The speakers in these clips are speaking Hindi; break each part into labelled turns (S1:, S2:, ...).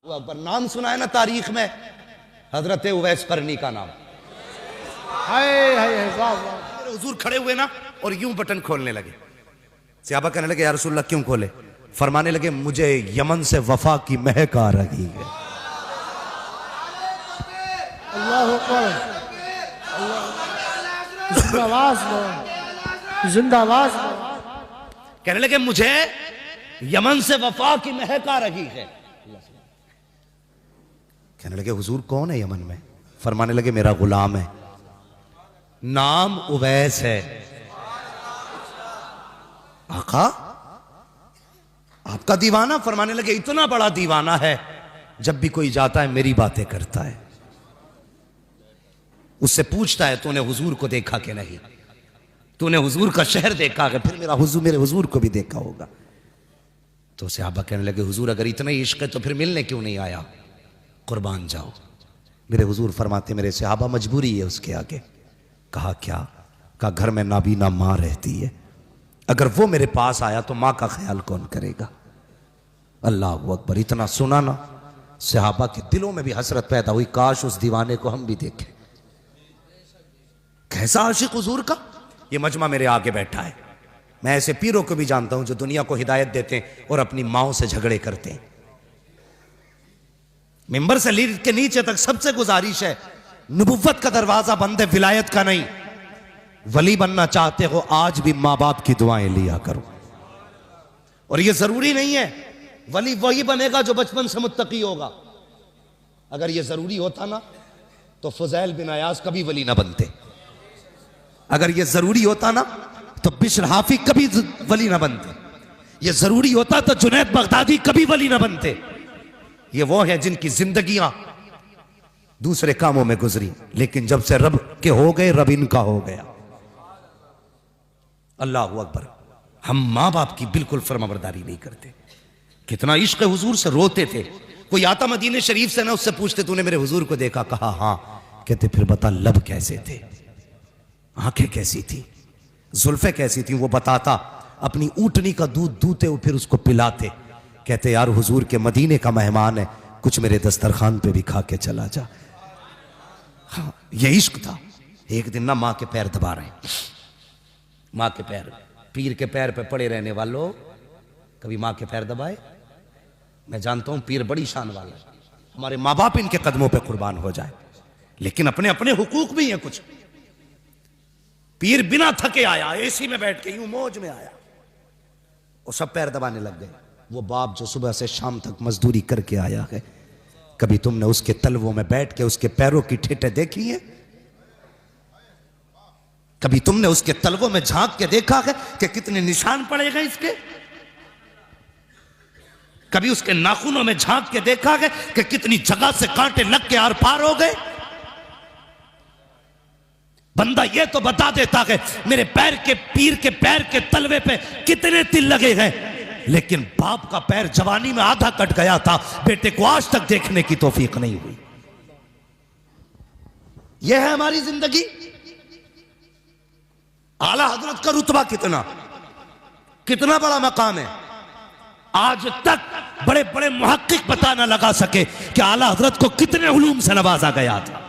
S1: अकबर नाम सुना है ना तारीख में, हजरत उवैस करनी का नाम। हुजूर खड़े हुए ना और यूं बटन खोलने लगे। सहाबा कहने लगे या रसूलल्लाह क्यों खोले? फरमाने लगे मुझे यमन से वफा की महक आ रही है।
S2: जिंदाबाद।
S1: कहने लगे मुझे यमन से वफा की महक आ रही है। कहने लगे हुजूर कौन है यमन में? फरमाने लगे मेरा गुलाम है, नाम उवैस है। आका आपका दीवाना? फरमाने लगे इतना बड़ा दीवाना है जब भी कोई जाता है मेरी बातें करता है, उससे पूछता है तूने हुजूर को देखा कि नहीं, तूने हुजूर का शहर देखा कि? फिर मेरे हुजूर को भी देखा होगा। तो सहाबा कहने लगे हुजूर अगर इतना ही इश्क है तो फिर मिलने क्यों नहीं आया? कुर्बान जाओ। मेरे हुजूर फरमाते मेरे सहाबा मजबूरी है उसके आगे। कहा क्या? कहा घर में नाबीना माँ रहती है, अगर वो मेरे पास आया तो माँ का ख्याल कौन करेगा? अल्लाह अकबर। इतना सुना ना सहाबा के दिलों में भी हसरत पैदा हुई, काश उस दीवाने को हम भी देखें। कैसा आशिक हुजूर का। ये मजमा मेरे आगे बैठा है। मैं ऐसे पीरों को भी जानता हूं जो दुनिया को हिदायत देते हैं और अपनी माओ से झगड़े करते हैं। मिंबर से लीड के नीचे तक सबसे गुजारिश है, नबुव्वत का दरवाजा बंद है, विलायत का नहीं। वली बनना चाहते हो आज भी मां बाप की दुआएं लिया करो। और यह जरूरी नहीं है वली वही बनेगा जो बचपन से मुत्तकी होगा। अगर यह जरूरी होता ना तो फुजैल बिन अयाज कभी वली ना बनते। अगर यह जरूरी होता ना तो बिश्र हाफी कभी वली ना बनते। यह जरूरी होता तो जुनैद बगदादी कभी वली ना बनते। ये वो हैं जिनकी जिंदगियां दूसरे कामों में गुजरी, लेकिन जब से रब के हो गए रब इनका हो गया। अल्लाह अकबर। हम मां बाप की बिल्कुल फरमाबरदारी नहीं करते। कितना इश्क हुजूर से रोते थे। कोई आता मदीने शरीफ से ना उससे पूछते तूने मेरे हुजूर को देखा? कहा हां। कहते फिर बता लब कैसे थे, आंखें कैसी थी, जुल्फे कैसी थी? वो बताता। अपनी ऊंटनी का दूध दूते वो फिर उसको पिलाते। कहते यार हुजूर के मदीने का मेहमान है, कुछ मेरे दस्तरखान पे भी खा के चला जा। हाँ ये इश्क था। एक दिन ना मां के पैर दबा रहे, मां के पैर, पीर के पैर पे पड़े रहने वालों कभी मां के पैर दबाए? मैं जानता हूं पीर बड़ी शान वाला है, हमारे मां बाप इनके कदमों पे कुर्बान हो जाए, लेकिन अपने अपने हुकूक भी हैं कुछ। पीर बिना थके आया, एसी में बैठ के यूं मौज में आया, वो सब पैर दबाने लग गए। वो बाप जो सुबह से शाम तक मजदूरी करके आया है, कभी तुमने उसके तलवों में बैठ के उसके पैरों की ठेठे देखी है? कभी तुमने उसके तलवों में झांक के देखा है कि कितने निशान पड़े गए इसके? कभी उसके नाखूनों में झांक के देखा है कि कितनी जगह से कांटे लग के आर पार हो गए? बंदा ये तो बता देता है मेरे पैर के, पीर के पैर के तलवे पे कितने तिल लगे हैं, लेकिन बाप का पैर जवानी में आधा कट गया था, बेटे को आज तक देखने की तौफीक नहीं हुई। यह है हमारी जिंदगी। आला हजरत का रुतबा कितना कितना बड़ा मकाम है। आज तक बड़े बड़े मुहक्किक पता ना लगा सके कि आला हजरत को कितने उलूम से नवाजा गया था।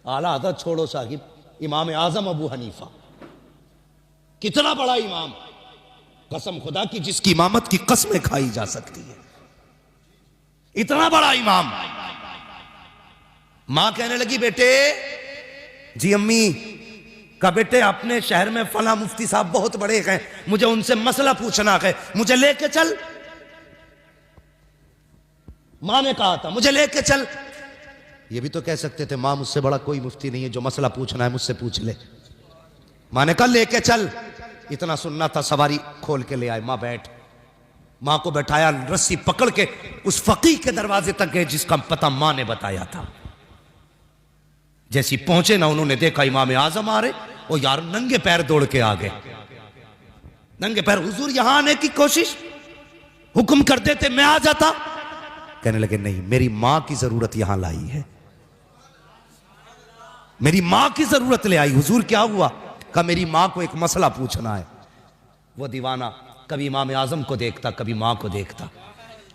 S1: आला हजरत छोड़ो साहिब, इमाम आजम अबू हनीफा कितना बड़ा इमाम, कसम खुदा की जिसकी इमामत की कसमें खाई जा सकती है, इतना बड़ा इमाम। मां कहने लगी बेटे, जी अम्मी, का बेटे अपने शहर में फला मुफ्ती साहब बहुत बड़े हैं, मुझे उनसे मसला पूछना है, मुझे लेके चल। मां ने कहा था मुझे लेके चल। ये भी तो कह सकते थे मां मुझसे बड़ा कोई मुफ्ती नहीं है, जो मसला पूछना है मुझसे पूछ ले। मां ने कहा लेके चल। इतना सुनना था, सवारी खोल के ले आए। मां बैठ, मां को बैठाया, रस्सी पकड़ के उस फकीह के दरवाजे तक गए जिसका पता मां ने बताया था। जैसी पहुंचे ना उन्होंने देखा इमाम आजम आ रहे, वो यार नंगे पैर दौड़ के आ गए। नंगे पैर, हुजूर यहां आने की कोशिश, हुक्म कर देते मैं आ जाता। कहने लगे नहीं, मेरी मां की जरूरत यहां लाई है, मेरी मां की जरूरत ले आई। हुजूर क्या हुआ? कहा मेरी मां को एक मसला पूछना है। वो दीवाना कभी इमाम आजम को देखता, कभी मां को देखता।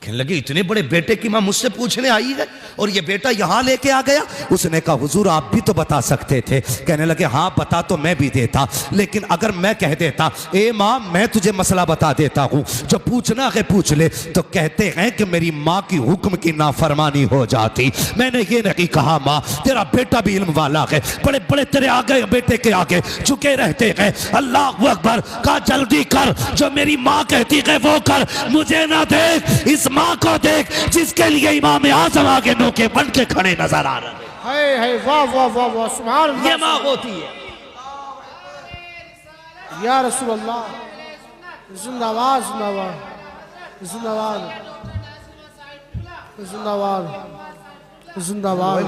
S1: कहने लगे इतने बड़े बेटे की मां मुझसे पूछने आई है और ये बेटा यहां लेके आ गया। उसने कहा हुजूर आप भी तो बता सकते थे। कहने लगे हाँ बता तो मैं भी देता, लेकिन अगर मैं कह देता ए मां मैं तुझे मसला बता देता हूं, जो पूछना है पूछ ले, तो कहते हैं कि मेरी मां की हुक्म की नाफरमानी हो जाती। मैंने ये नहीं कहा मां तेरा बेटा भी इल्म वाला है, बड़े बड़े तेरे आगे बेटे के आगे झुके रहते हैं। अल्लाह अकबर, कहा जल्दी कर, जो मेरी मां कहती है वो कर, मुझे ना देख इस मां को देख जिसके लिए इमाम आजम आगे नोके बन के खड़े नजर आ रहे हैं।
S2: वाह वाह वाह वाह, सुभान अल्लाह।
S1: ये मां होती है।
S2: या रसूल अल्लाह, जिंदाबाद जिंदाबाद जिंदाबाद जिंदाबाद जिंदाबाद।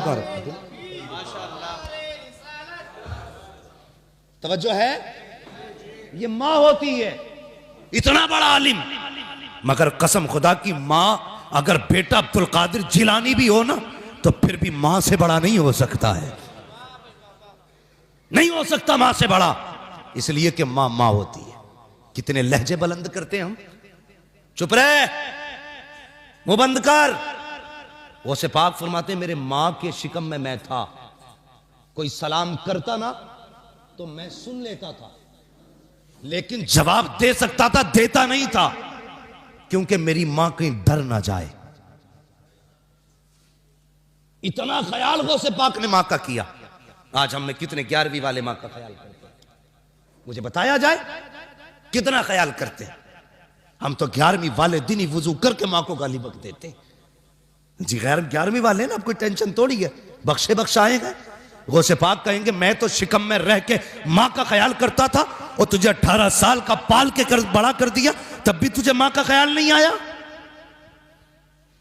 S1: तवज्जो है, ये मां होती है, इतना बड़ा आलिम। मगर कसम खुदा की मां अगर बेटा अब्दुल कादिर जिलानी भी हो ना तो फिर भी मां से बड़ा नहीं हो सकता है, नहीं हो सकता मां से बड़ा, इसलिए कि मां मां होती है। कितने लहजे बुलंद करते हैं हम। चुप रहे, मुंह बंद कर। वो से पाक फरमाते मेरे मां के शिकम में मैं था, कोई सलाम करता ना तो मैं सुन लेता था, लेकिन जवाब दे सकता था, देता नहीं था, क्योंकि मेरी मां कहीं डर ना जाए। इतना ख्याल वो से पाक ने मां का किया। आज हम में कितने 11वीं वाले मां का ख्याल करते हैं, मुझे बताया जाए कितना ख्याल करते हैं। हम तो 11वीं वाले दिन ही वुजू करके मां को गाली बक देते। जी गैर 11वीं वाले ना, अब कोई टेंशन थोड़ी है, बख्शे बख्शाएंगे। गौसे पाक कहेंगे मैं तो शिकम में रह के मां का ख्याल करता था और तुझे 18 साल का पाल के कर बड़ा कर दिया, तब भी तुझे मां का ख्याल नहीं आया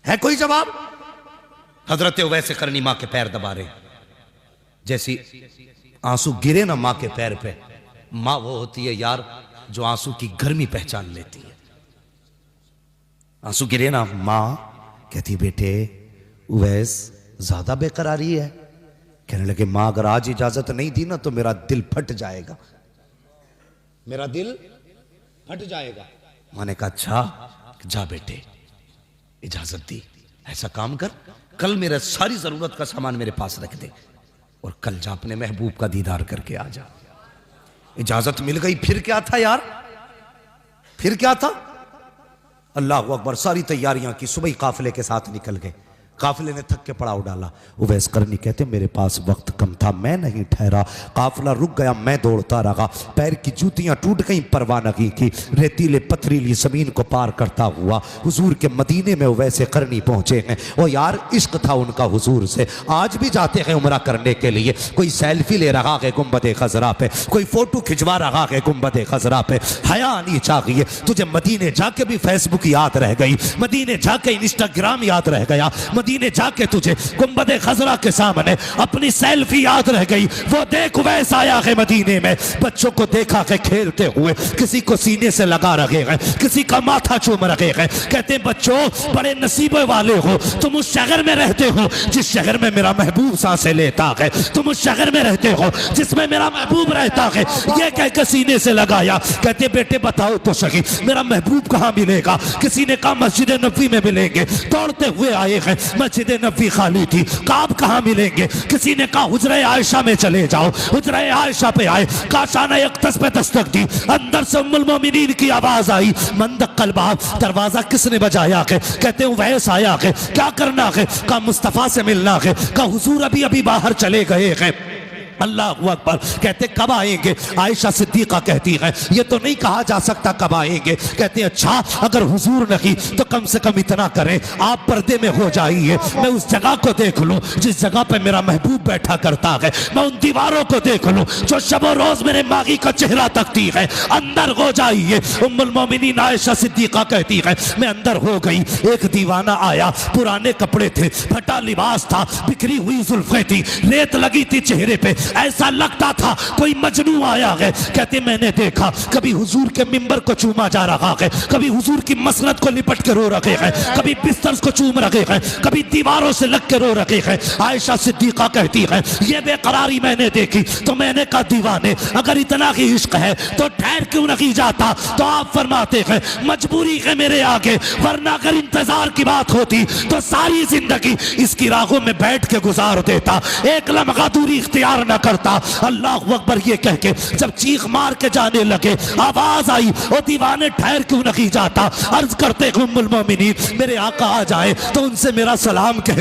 S1: है? कोई जवाब? हजरत उवैस करनी मां के पैर दबा रहे, जैसी आंसू गिरे ना मां के पैर पे, मां वो होती है यार जो आंसू की गर्मी पहचान लेती है। आंसू गिरे ना, मां कहती बेटे उवैस ज्यादा बेकरारी है। कहने लगे मां अगर आज इजाजत नहीं दी ना तो मेरा दिल फट जाएगा, मेरा दिल फट जाएगा। मां ने कहा अच्छा जा बेटे, इजाजत दी। ऐसा काम कर, कल मेरा सारी जरूरत का सामान मेरे पास रख दे और कल जा अपने महबूब का दीदार करके आ जा। इजाजत मिल गई, फिर क्या था यार, फिर क्या था? अल्लाह अकबर, सारी तैयारियां की, सुबह ही काफिले के साथ निकल गए। काफिले ने थक के पड़ाव डाला। उवैस करनी कहते मेरे पास वक्त कम था, मैं नहीं ठहरा, काफिला रुक गया, मैं दौड़ता रहा, पैर की जूतियां टूट गई, परवाह नहीं की, रेतीले पथरीली जमीन को पार करता हुआ हुजूर के मदीने में उवैस करनी पहुंचे हैं। और यार इश्क था उनका हुजूर से। आज भी जाते हैं उम्रा करने के लिए, कोई सेल्फी ले रहा है गुंबद खजरा पे, कोई फोटो खिंचवा रहा है गुंबद खजरा पे। हया आनी चाहिए तुझे, मदीने जाके भी फेसबुक याद रह गई, मदीने जाके इंस्टाग्राम याद रह गया, मदीने जाके तुझे गुंबद खजरा के सामने अपनी सेल्फी याद रह गई। वो देख उवैस आया है मदीने में, बच्चों को देखा है खेलते हुए, किसी को सीने से लगा रखे हैं, किसी का माथा चूम रखे हैं। कहते हैं बच्चों बड़े नसीबे वाले हो, तुम उस शहर में रहते हो जिस शहर में मेरा महबूब सांसें लेता है, तुम उस शहर में रहते हो जिसमें मेरा महबूब रहता है। ये कह के सीने से लगाया। कहते बेटे बताओ तो सही मेरा महबूब कहाँ मिलेगा? किसी ने कहा मस्जिद नबी में मिलेंगे, दौड़ते हुए आए हैं, मस्जिद नबी खाली थी, काब कहाँ मिलेंगे? किसी ने कहा हुजरे आयशा में चले जाओ, हुजरे आयशा पे आए, काशाना यक्तस पे दस्तक दी, अंदर से उम्मुल मोमिनीन की आवाज आई, मंदक्कल बाब, दरवाजा किसने बजाया है? कहते हैं उवैस आया है, क्या करना है? कहा मुस्तफा से मिलना है। कहा हुजूर अभी अभी बाहर चले गए हैं। अल्लाह अकबर, कहते कब आएंगे? आयशा सिद्दीका कहती है ये तो नहीं कहा जा सकता कब आएंगे। कहते अच्छा अगर हुजूर नहीं तो कम से कम इतना करें आप पर्दे में हो जाइए, मैं उस जगह को देख लूं जिस जगह पे मेरा महबूब बैठा करता है, मैं उन दीवारों को देख लूं जो शबो रोज मेरे मागी का चेहरा तकती है, अंदर हो जाइए। उम्मुल मोमिनीन आयशा सिद्दीका कहती है मैं अंदर हो गई, एक दीवाना आया, पुराने कपड़े थे, फटा लिबास था, बिखरी हुई जुल्फें थी, रेत लगी थी चेहरे पे, ऐसा लगता था कोई मजनू आया है। कहते मैंने देखा कभी हुजूर के मिंबर को चूमा जा रहा है, कभी हुजूर की मसनद को लिपट के रो रखे हैं, कभी बिस्तर को चूम रखे हैं, कभी दीवारों से लग के रो रखे हैं। आयशा सिद्दीका कहती है ये बेकरारी मैंने देखी तो मैंने कहा दीवाने अगर इतना ही इश्क है तो ठहर क्यों नहीं जाता। तो आप फरमाते हैं मजबूरी है मेरे आगे, वरना अगर इंतजार की बात होती तो सारी जिंदगी इसकी राहों में बैठ के गुजार देता, एक लम्हा दूरी इख्तियार न करता। अल्लाह अकबर ये कह के जब चीख मार के जाने लगे आवाज आई ओ दीवाने ठहर क्यों नहीं जाता। अर्ज करते उम्मुल मोमिनीन मेरे आका आ जाए तो उनसे मेरा सलाम कह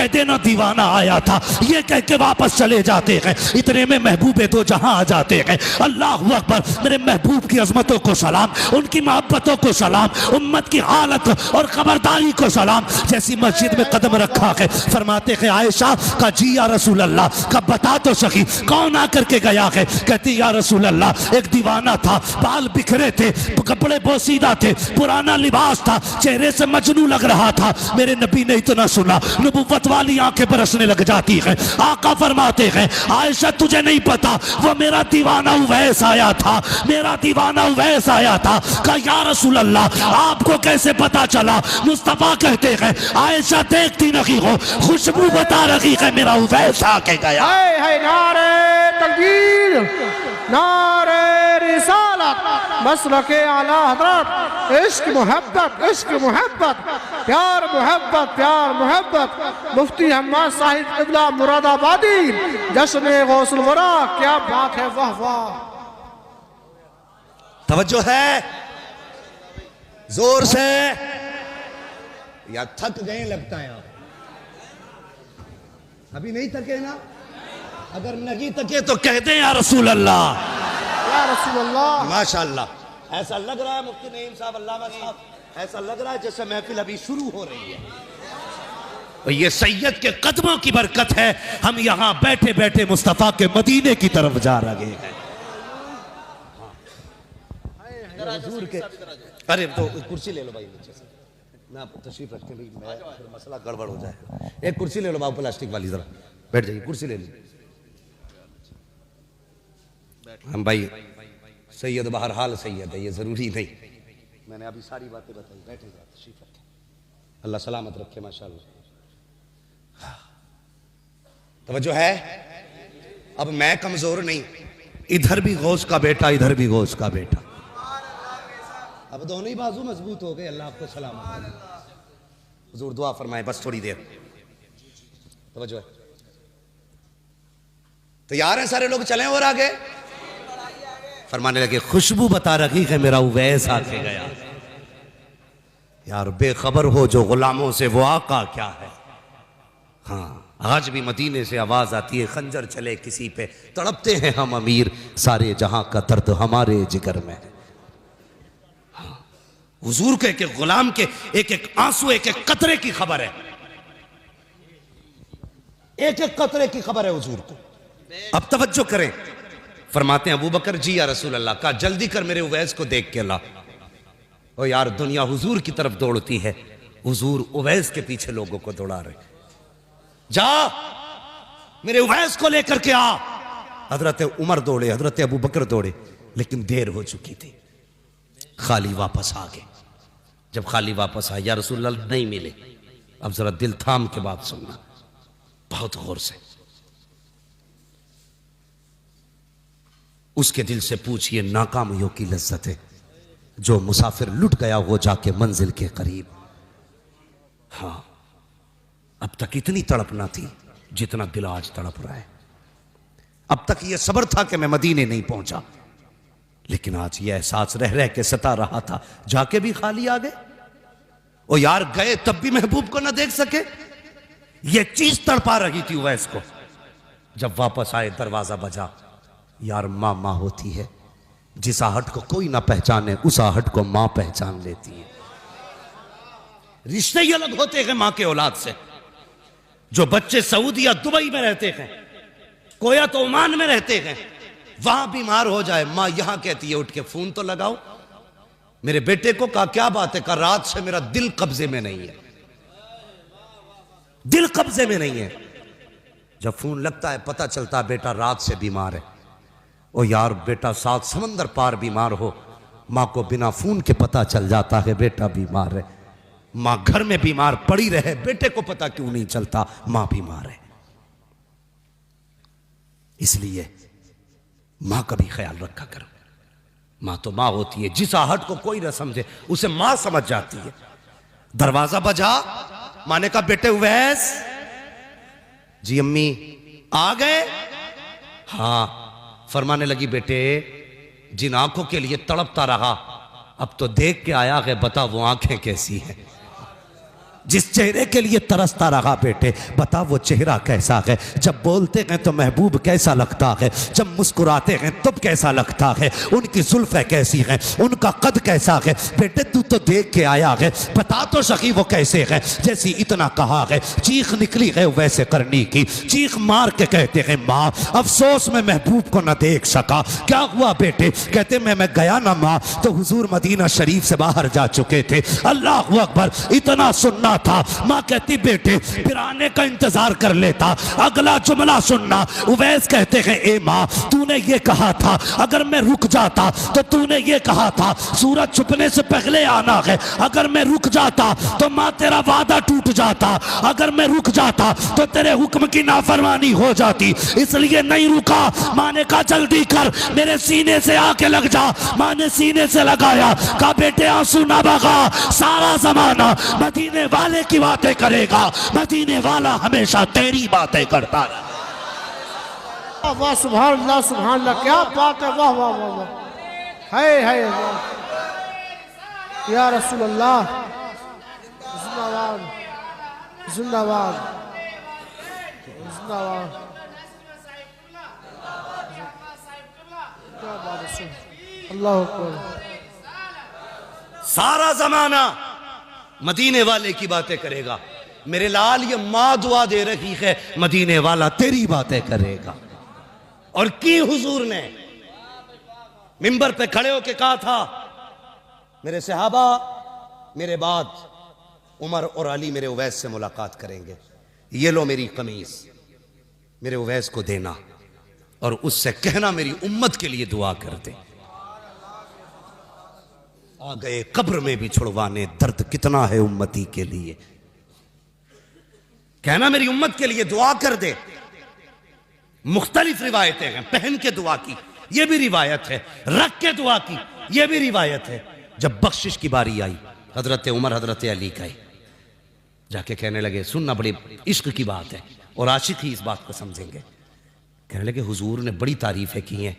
S1: देना दीवाना आया था, ये कह के वापस चले जाते हैं। इतने में महबूबे दो जहां आ जाते हैं। अल्लाह अकबर मेरे महबूब की अजमतों को सलाम, उनकी मोहब्बतों को सलाम, उम्मत की हालत और खबरदारी को सलाम। जैसी मस्जिद में कदम रखा है फरमाते हैं आयशा का जी या रसूल अल्लाह का बता तो सही कौन आकर के गया है। कहती या रसूल अल्लाह एक दीवाना था, बाल बिखरे थे, कपड़े बोसीदा थे, पुराना लिबास था, चेहरे से मजनू लग रहा था। मेरे नबी ने इतना सुना नबुव्वत वाली आंखें बरसने लग जाती हैं। आका फरमाते हैं आयशा तुझे नहीं पता वो मेरा दीवाना उवैस आया था, मेरा दीवाना उवैस आया था। कहा या रसूल अल्लाह आपको कैसे पता चला। मुस्तफा कहते हैं आयशा देखती नहीं हो खुशबू बता रही है मेरा उवैस आके गया।
S2: है नारे तकबीर, नारे रिसालत, मसलके आला हज़रत, इश्क मोहब्बत, प्यार मोहब्बत। मुफ्ती हम्माद साहिब क़िबला मुरादाबादी, जश्न गौसुल वरा, क्या बात है, वाह वाह।
S1: तवज्जो है जोर से या थक गए लगता है आप अभी नहीं थके ना। अगर नहीं थके तो कहते हैं या रसूल अल्लाह,
S2: या रसूल अल्लाह।
S1: माशाअल्लाह ऐसा लग रहा है मुफ्ती नईम साहब, अल्लामा साहब, ऐसा लग रहा है जैसे महफिल अभी शुरू हो रही है। और ये सैयद के कदमों की बरकत है, हम यहां बैठे बैठे मुस्तफा के मदीने की तरफ जा रहे हैं। हुजूर के अरे तो कुर्सी ले लो भाई नीचे से ना, तशरीफ रखें भाई, मैं फिर मसला गड़बड़ हो जाए। एक कुर्सी ले लो बाबू प्लास्टिक वाली, जरा बैठ जाइए, कुर्सी ले लीजिए। हम भाई सैयद बहरहाल सैयद है, ये जरूरी नहीं, मैंने अभी सारी बातें बताई। बैठे तशरीफ रखें, अल्लाह सलामत रखे माशाअल्लाह। तवज्जो है, अब मैं कमजोर नहीं, इधर भी गौस का बेटा, इधर भी गौस का बेटा, अब दोनों ही बाजू मजबूत हो गए। अल्लाह आपको सलामत। हुजूर दुआ फरमाए बस थोड़ी देर, तवज्जो है। तैयार हैं सारे लोग, चलें और आगे। फरमाने लगे खुशबू बता रही है मेरा उवैस आके गया। यार बेखबर हो जो गुलामों से वो आका क्या है। हाँ आज भी मदीने से आवाज आती है खंजर चले किसी पे, तड़पते हैं हम अमीर, सारे जहां का दर्द हमारे जिगर में है। हुजूर के एक गुलाम के एक एक आंसू, एक एक कतरे की खबर है, एक एक कतरे की खबर है हुजूर को। अब तवज्जो करें, फरमाते हैं अबू बकर जी या रसूल अल्लाह का जल्दी कर मेरे उवैस को देख के ला। ओ यार दुनिया हुजूर की तरफ दौड़ती है, हुजूर उवैस के पीछे लोगों को दौड़ा रहे। जा मेरे उवैस को लेकर के आ। हजरत उमर दौड़े, हजरत अबू बकर दौड़े, लेकिन देर हो चुकी थी, खाली वापस आ गए। जब खाली वापस आए या रसूल अल्लाह नहीं मिले। अब जरा दिल थाम के बात सुनना बहुत गौर से, उसके दिल से पूछिए नाकामियों की लज्जतें, जो मुसाफिर लुट गया हो जाके मंजिल के करीब। हाँ अब तक इतनी तड़प ना थी जितना दिल आज तड़प रहा है। अब तक यह सब्र था कि मैं मदीने नहीं पहुंचा, लेकिन आज यह एहसास रह रह के सता रहा था, जाके भी खाली आ गए। ओ यार गए तब भी महबूब को ना देख सके, यह चीज तड़पा रही थी उवैस को। जब वापस आए दरवाजा बजा। यार मां मां होती है, जिस आहट को कोई ना पहचाने उस आहट को मां पहचान लेती है। रिश्ते ही अलग होते हैं मां के औलाद से। जो बच्चे सऊदी या दुबई में रहते हैं, कोया तो ओमान में रहते हैं, वहां बीमार हो जाए मां यहां कहती है उठ के फोन तो लगाओ मेरे बेटे को। कहा क्या बात है? कहा रात से मेरा दिल कब्जे में नहीं है, दिल कब्जे में नहीं है। जब फोन लगता है पता चलता है बेटा रात से बीमार है। ओ यार बेटा 7 समंदर पार बीमार हो, माँ को बिना फोन के पता चल जाता है बेटा बीमार है। माँ घर में बीमार पड़ी रहे, बेटे को पता क्यों नहीं चलता माँ बीमार है। इसलिए माँ का भी ख्याल रखा करो। माँ तो माँ होती है, जिस आहट को कोई न समझे उसे माँ समझ जाती है। दरवाजा बजा, माँ ने कहा बेटे उवैस। जी अम्मी आ गए? हाँ। फरमाने लगी बेटे जिन आंखों के लिए तड़पता रहा अब तो देख के आया है, बता वो आंखें कैसी हैं। जिस चेहरे के लिए तरसता रहा बेटे बता वो चेहरा कैसा है। जब बोलते हैं तो महबूब कैसा लगता है, जब मुस्कुराते हैं तब कैसा लगता है, उनकी जुल्फें कैसी हैं, उनका कद कैसा है। बेटे तू तो देख के आया है, बता तो सही वो कैसे है। जैसी इतना कहा है चीख निकली है वैसे करनी की। चीख मार के कहते हैं माँ अफसोस में महबूब को न देख सका। क्या हुआ बेटे? कहते मैं गया ना माँ तो हुजूर मदीना शरीफ से बाहर जा चुके थे। अल्लाह अकबर, इतना सुनना था। माँ कहती बेटे फिर आने का इंतजार कर लेता, अगला जुमला सुनना। उवैस कहते हैं ए माँ तूने ये कहा था अगर मैं रुक जाता तो तूने ये कहा था सूरज छुपने से पहले आना है। अगर मैं रुक जाता तो माँ तेरा वादा टूट जाता, अगर मैं रुक जाता तो तेरे हुक्म की नाफरमानी हो जाती, इसलिए नहीं रुका। माँ ने कहा जल्दी कर, मेरे सीने से आके लग जा। माँ ने सीने से लगाया, कहा बेटे आंसू ना बहा, सारा जमाना मदीने वाले की बातें करेगा, मदीने वाला हमेशा तेरी बातें करता है।
S2: वाह सुभान अल्लाह, क्या बात है, वाह वाह वाह वाह, है या रसूल अल्लाह, जिंदाबाद जिंदाबाद जिंदाबाद। क्या बात है, अल्लाह अकबर।
S1: सारा जमाना मदीने वाले की बातें करेगा। मेरे लाल ये माँ दुआ दे रही है मदीने वाला तेरी बातें करेगा। और की हुजूर ने मिंबर पे खड़े होके कहा था मेरे सहाबा मेरे बाद उमर और अली मेरे उवैस से मुलाकात करेंगे, ये लो मेरी कमीज मेरे उवैस को देना और उससे कहना मेरी उम्मत के लिए दुआ कर दे। आ गए कब्र में भी छुड़वाने, दर्द कितना है उम्मती के लिए, कहना मेरी उम्मत के लिए दुआ कर दे। मुख्तलिफ रिवायतें हैं, पहन के दुआ की यह भी रिवायत है, रख के दुआ की यह भी रिवायत है। जब बख्शिश की बारी आई हजरत उमर हजरत अली गए, जाके कहने लगे सुनना बड़ी इश्क की बात है और आशिक ही इस बात को समझेंगे। कहने लगे हुजूर ने बड़ी तारीफें की हैं,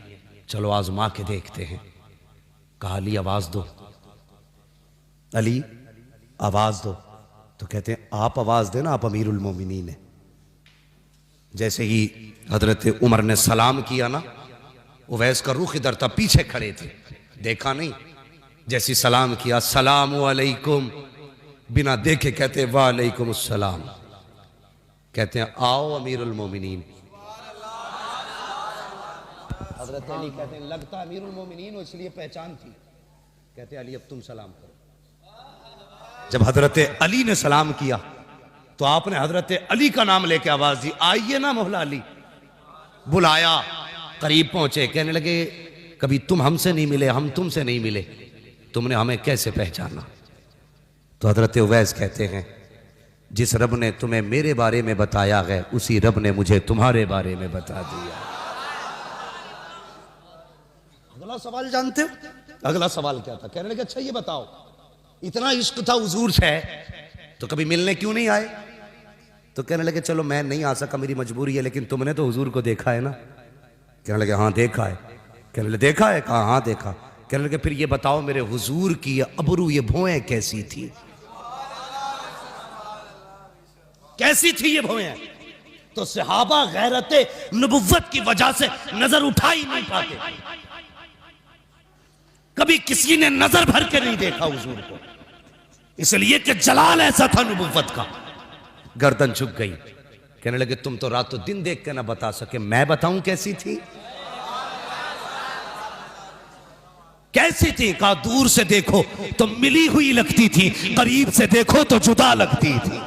S1: चलो आजमा के देखते हैं। कहा अली आवाज दो, अली आवाज दो। तो कहते हैं आप आवाज देना, आप अमीरुल मोमिनीन है। जैसे ही हजरत उमर ने सलाम किया ना, उवैस का रुख इधर था, पीछे खड़े थे, देखा नहीं। जैसी सलाम किया सलाम अलैकुम, बिना देखे कहते वालेकुम अस्सलाम। कहते हैं आओ अमीरुल मोमिनीन। हजरत अली कहते हैं लगता अमीरुल मोमिनीन हो इसलिए पहचान थी। कहते अली अब तुम सलाम करो। जब हजरत अली ने सलाम किया तो आपने हजरत अली का नाम लेके आवाज दी, आइए ना मौला अली। बुलाया, करीब पहुंचे, कहने लगे कभी तुम हमसे नहीं मिले, हम तुमसे नहीं मिले, तुमने हमें कैसे पहचाना? तो हजरत उवैस कहते हैं जिस रब ने तुम्हें मेरे बारे में बताया है उसी रब ने मुझे तुम्हारे बारे में बता दिया। अगला सवाल जानते हो? अगला सवाल क्या था? कहने लगे अच्छा ये बताओ इतना इश्क था हुजूर से तो कभी मिलने क्यों नहीं आए? तो कहने लगे चलो मैं नहीं आ सका, मेरी मजबूरी है, लेकिन तुमने तो हुजूर को देखा है ना? कहने लगे हाँ देखा है। कहने लगे देखा है? कहा हाँ देखा। कहने लगे फिर ये बताओ मेरे हुजूर की ये अबरू ये भौएं कैसी थी? कैसी थी ये भौएं? तो सहाबा गैरते नबुव्वत की वजह से नजर उठा ही नहीं पाते, कभी किसी ने नजर भर के नहीं देखा हुजूर को, इसलिए कि जलाल ऐसा था नबुव्वत का। गर्दन झुक गई। कहने लगे तुम तो रातों दिन देख के ना बता सके, मैं बताऊं कैसी थी? कैसी थी? कहा दूर से देखो तो मिली हुई लगती थी, करीब से देखो तो जुदा लगती थी।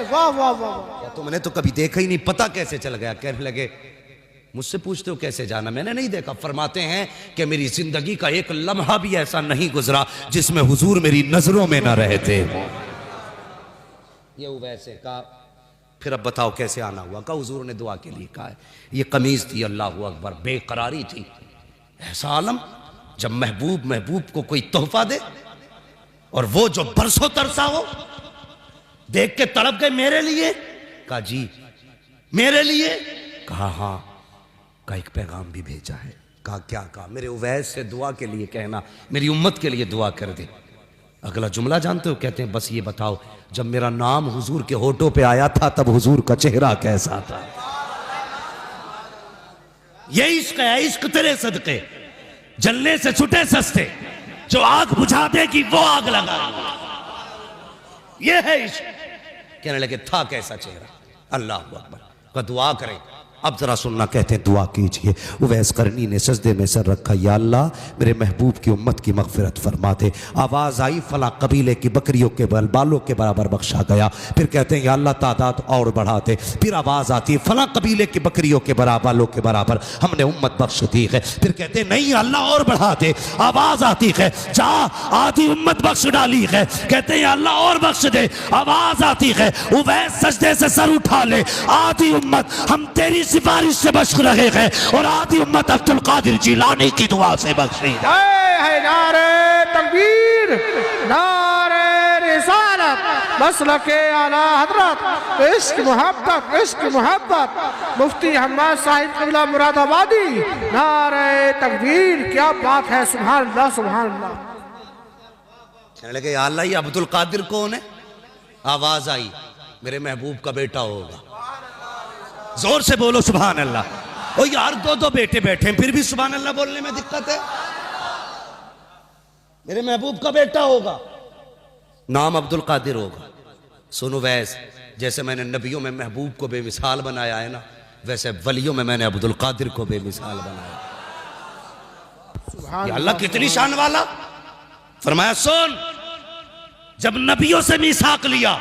S2: वाह वाह वाह वाह।
S1: तुमने तो कभी देखा ही नहीं, पता कैसे चल गया? कहने लगे मुझसे पूछते हो कैसे जाना, मैंने नहीं देखा। फरमाते हैं कि मेरी जिंदगी का एक लम्हा भी ऐसा नहीं गुजरा जिसमें हुजूर मेरी नजरों में ना रहते। ये वैसे कहा, फिर अब बताओ कैसे आना हुआ? कहा हुजूर ने दुआ के लिए कहा है। ये कमीज थी, अल्लाह अकबर, बेकरारी थी। ऐसा आलम जब महबूब को कोई तोहफा दे और वो जो बरसों तरसा हो, देख के तड़प गए मेरे लिए। कहा जी मेरे लिए? कहा हाँ। का एक पैगाम भी भेजा है। कहा क्या? कहा मेरे उवैस से दुआ के लिए कहना, मेरी उम्मत के लिए दुआ कर दे। अगला जुमला जानते हो? कहते हैं बस ये बताओ, जब मेरा नाम हुजूर के होठों पे आया था तब हुजूर का चेहरा कैसा था? ये इश्क है, इश्क तेरे सदके जलने से छुटे सस्ते, जो आग बुझा देगी वो आग लगा। ये है इश्क। कहने लगे था कैसा चेहरा? अल्लाह अकबर। का दुआ करें। अब जरा सुनना, कहते हैं दुआ कीजिए। उवैस करनी ने सजदे में सर रखा, या अल्लाह मेरे महबूब की उम्मत की मगफिरत फरमा दे। आवाज आई, फला कबीले की बकरियों के बालों के बराबर बख्शा गया। फिर कहते हैं या अल्लाह तादाद और बढ़ा दे। फिर आवाज आती है, फला कबीले की बकरियों के बालों के बराबर हमने उम्मत बख्श दी है। फिर कहते हैं नहीं अल्लाह और बढ़ा दे। आवाज आती है, जा आधी उम्मत बख्श डाली है। कहते हैं अल्लाह और बख्श दे। आवाज आती है, उवैस सजदे से सर उठा ले, आधी उम्मत हम तेरी सिफारिश से बख्श रहे हैं और आधी उम्मत अब्दुल कादिर जिलानी की दुआ से बख्शी।
S2: नारे तकबीर, नारे रिसालत, मसलके आला हजरत, इश्क मोहब्बत, मुफ्ती हम्माद साहिब क़िबला मुरादाबादी। नारे तकबीर, क्या बात है, सुभान अल्लाह सुभान अल्लाह।
S1: कहने लगे या अल्लाह ये अब्दुल कादिर कौन है? आवाज आई, मेरे महबूब का बेटा होगा। जोर से बोलो सुभान अल्लाह। ओ यार दो बेटे बैठे हैं, फिर भी सुभान अल्लाह बोलने में दिक्कत है। मेरे महबूब का बेटा होगा, नाम अब्दुल कादिर होगा। सुनो वैस, जैसे मैंने नबियों में महबूब को बेमिसाल बनाया है ना, वैसे वलियों में मैंने अब्दुल कादिर को बेमिसाल बनाया। या अल्लाह कितनी शान वाला। फरमाया सुन, जब नबियों से मीसाक लिया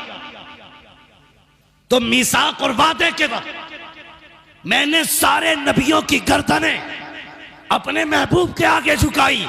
S1: तो मीसाक और वादे के वक्त मैंने सारे नबियों की गर्दनें अपने महबूब के आगे झुकाई,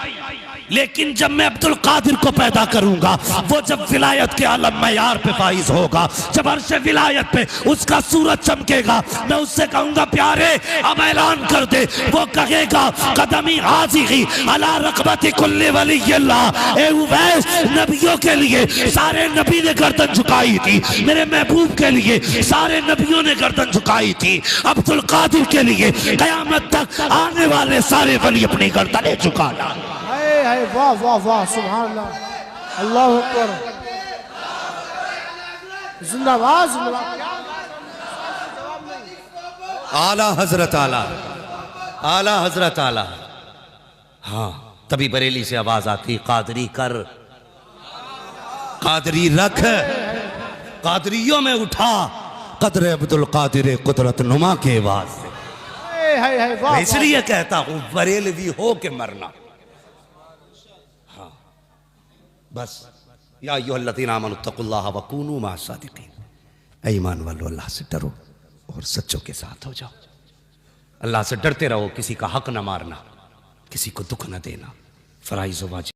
S1: लेकिन जब मैं अब्दुल कादिर को पैदा करूंगा, वो जब विलायत के आलम मयार पे फाइज होगा, जब अर्श विलायत पे उसका सूरज चमकेगा, मैं उससे कहूंगा प्यारे अब ऐलान कर दे। वो कहेगा कदमी हाज़िही अला रक़बती कुल्ली वलिय्यिल्लाह। ए उवैस, नबियों के लिए सारे नबी ने गर्दन झुकाई थी, मेरे महबूब के लिए सारे नबियों ने गर्दन झुकाई थी, अब्दुल कादिर के लिए कयामत तक आने वाले सारे वली अपनी गर्दनें झुकाना।
S2: वाह वाह वाह, सुभान अल्लाह, अल्लाहु अकबर, जिंदाबाद जिंदाबाद।
S1: आला हजरत आला हजरत आला। हाँ, तभी बरेली से आवाज आती, कादरी कर, कादरी रख, कादरियों में उठा कदर अब्दुल कादिर कुदरत नुमा के वास्ते। इसलिए कहता हूं बरेलवी हो के मरना। बस या अय्युहल्लज़ीना आमनु तक़ुल्लाह व कूनू मअस सादिक़ीन। ईमान वालों, अल्लाह से डरो और सच्चों के साथ हो जाओ। अल्लाह से डरते रहो, किसी का हक न मारना, किसी को दुख न देना, फराइज़ व वाजिब